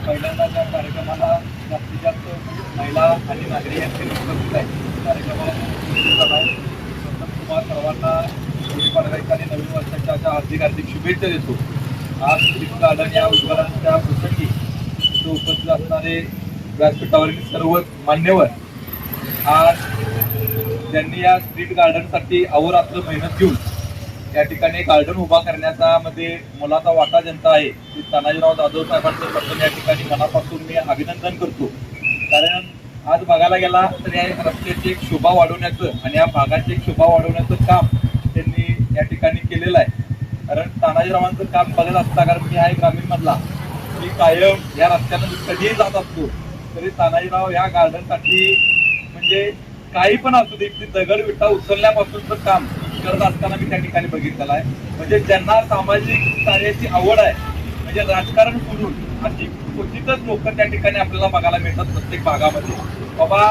पहिल्यांदा त्या कार्यक्रमाला जास्तीत जास्त महिला आणि नागरिक यांचे उपस्थित आहेत. कार्यक्रमाला तुम्हा सर्वांना गुढीपाडव्याच्या आणि नवीन वर्षाच्या अशा हार्दिक हार्दिक शुभेच्छा देतो. आज स्ट्रीट गार्डन या उद्घाटनाच्या प्रसंगी इथे उपस्थित असणारे व्यासपीठावरील सर्व मान्यवर आज त्यांनी या स्ट्रीट गार्डनसाठी अहोरात्र मेहनत घेऊन या ठिकाणी गार्डन उभा करण्याचा मध्ये मोलाचा वाटा ज्यांचा आहे ते तानाजीराव जाधव साहेबांचं प्रथम या ठिकाणी मनापासून मी अभिनंदन करतो. कारण आज बघायला गेला तर या रस्त्याची एक शोभा वाढवण्याचं आणि या भागाची एक शोभा वाढवण्याचं काम त्यांनी या ठिकाणी केलेलं आहे. कारण तानाजीरावांचं काम बघत असता, कारण मी आहे ग्रामीण मधला, मी कायम या रस्त्यानं कधीही जात असतो तरी तानाजीराव या गार्डनसाठी म्हणजे काही पण असू दे, दगड विटा उचलण्यापासूनचं काम करत असताना मी त्या ठिकाणी बघितलेलं आहे. म्हणजे ज्यांना सामाजिक कार्याची आवड आहे, म्हणजे राजकारण सोडून अशी क्वचितच लोक त्या ठिकाणी आपल्याला बघायला मिळतात प्रत्येक भागामध्ये. बाबा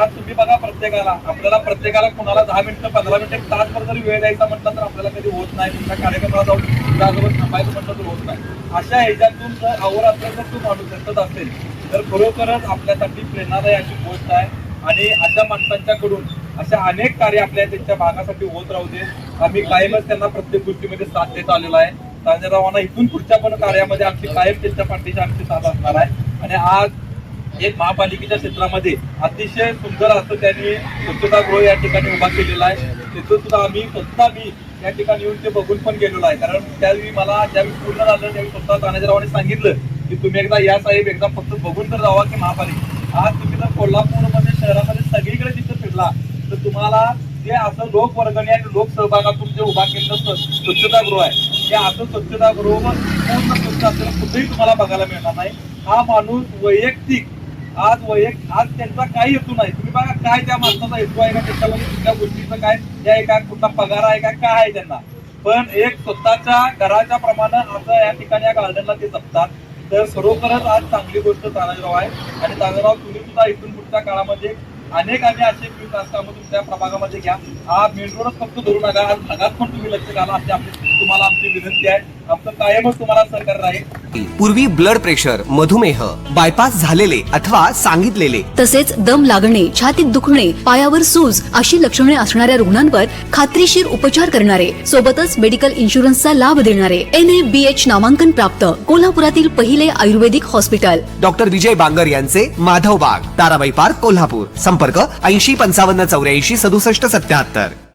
आज तुम्ही बघा, प्रत्येकाला कोणाला 10 मिनिटं 15 मिनिटं तासभर जरी वेळ द्यायचा म्हटलं तर आपल्याला कधी होत नाही. तुमच्या कार्यक्रमाला जाऊन तुझ्यासोबत थांबायचं म्हटलं तर होत नाही. अशा ह्याच्यातून जर अहोरात्र जर तो माणूस करत असेल तर खरोखरच आपल्यासाठी प्रेरणादायी अशी गोष्ट आहे. आणि अशा माणसांच्याकडून अशा अनेक कार्य आपल्या त्यांच्या भागासाठी होत राहू दे. आम्ही कायमच त्यांना प्रत्येक गोष्टीमध्ये साथ देत आलेलो आहे. तानाजीरावांना इथून पुढच्या पण कार्यामध्ये आमची कायम त्यांच्या पाठीशी आमची साथ असणार आहे. आणि आज एक महापालिकेच्या क्षेत्रामध्ये अतिशय सुंदर असं त्यांनी स्वच्छतागृह या ठिकाणी उभा केलेला आहे. तिथं सुद्धा मी या ठिकाणी येऊन ते बघून पण गेलेलो आहे. कारण त्यावेळी मला ज्यावेळी पूर्ण झालं त्यावेळी स्वतः तानाजीरावांनी सांगितलं की तुम्ही एकदा या साहेब एकदा फक्त बघून तर जावा की महापालिका. आज तुम्ही जर कोल्हापूरमध्ये शहरामध्ये सगळीकडे तिथं फिरला तर तुम्हाला जे असं लोकवर्गणी आणि लोक सहभागातून जे उभा केलेलं स्वच्छतागृह आहे ते असं स्वच्छतागृह पूर्ण स्वच्छ असलेलं कुठेही तुम्हाला बघायला मिळणार नाही. हा माणूस वैयक्तिक आज त्यांचा काही हेतू नाही. तुम्ही बघा काय त्या माणसाचा हेतू आहे का, त्याच्यामध्ये कुठल्या गोष्टीचं काय आहे का, कुठला पगार आहे का, काय आहे त्यांना. पण एक स्वतःच्या घराच्या प्रमाणे असं या ठिकाणी या गार्डनला ते जपतात. तर खरोखरच आज चांगली गोष्ट तानाजीराव आहे. आणि तानाजीराव तुम्ही सुद्धा इथून पुढच्या काळामध्ये अनेक असे विकास कामं तुमच्या प्रभागामध्ये घ्या. हा मेन रोडच फक्त धरू नका, आज भागात पण तुम्ही लक्ष घाला अशी तुम्हाला आमची विनंती आहे. आमचं कायमच तुम्हाला सहकार्य राहील. पूर्वी ब्लड प्रेशर, मधुमेह, बायपास झालेले अथवा सांगितलेले, तसेच दम लागणे, छातीत दुखणे, पायावर सूज अशी लक्षणे असणाऱ्या रुग्णांवर खात्रीशीर उपचार करणारे, सोबतच मेडिकल इन्शुरन्सचा लाभ देणारे NABH नामांकन प्राप्त कोल्हापुरातील पहिले आयुर्वेदिक हॉस्पिटल डॉक्टर विजय बांगर यांचे माधवबाग, ताराबाई पार्क, कोल्हापूर. संपर्क 80 55 84 67 77.